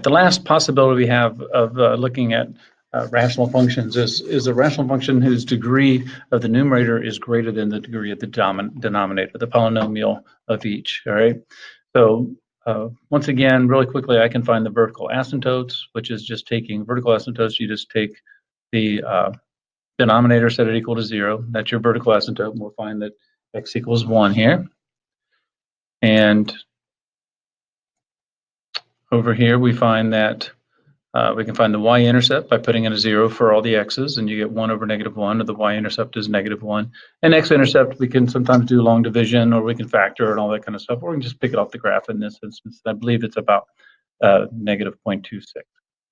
The last possibility we have of looking at rational functions is a rational function whose degree of the numerator is greater than the degree of the denominator, the polynomial of each, all right? So once again, really quickly, I can find the vertical asymptotes, which is just taking vertical asymptotes. You just take the denominator, set it equal to 0. That's your vertical asymptote. And we'll find that x equals 1 here. And over here, we find that we can find the y-intercept by putting in a 0 for all the x's, and you get 1 over -1, or the y-intercept is -1. And x-intercept, we can sometimes do long division, or we can factor and all that kind of stuff, or we can just pick it off the graph in this instance. I believe it's about -0.26.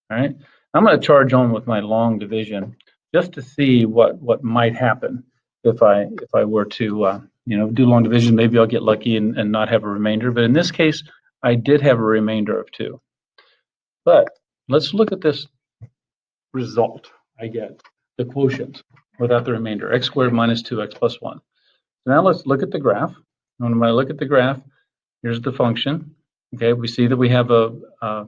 All right, I'm going to charge on with my long division just to see what might happen if I were to do long division. Maybe I'll get lucky and not have a remainder, but in this case, I did have a remainder of 2. But let's look at this result I get, the quotient without the remainder, x squared minus 2x plus 1. So now let's look at the graph. And when I look at the graph, here's the function. Okay, we see that we have a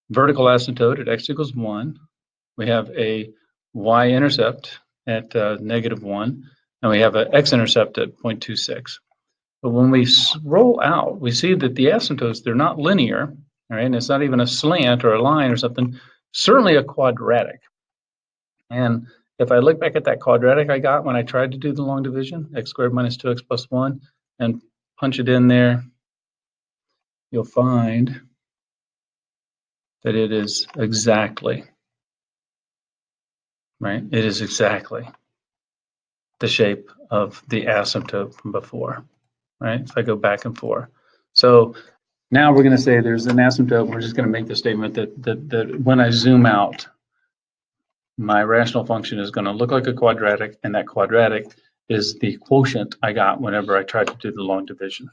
vertical asymptote at x equals 1. We have a y-intercept at -1, and we have an x-intercept at 0.26. But when we roll out, we see that the asymptotes, they're not linear, all right? And it's not even a slant or a line or something, certainly a quadratic. And if I look back at that quadratic I got when I tried to do the long division, x squared minus 2x plus 1, and punch it in there, you'll find that it is exactly, right? It is exactly the shape of the asymptote from before, right? If I go back and forth. So now we're going to say there's an asymptote. We're just going to make the statement that when I zoom out, my rational function is going to look like a quadratic, and that quadratic is the quotient I got whenever I tried to do the long division.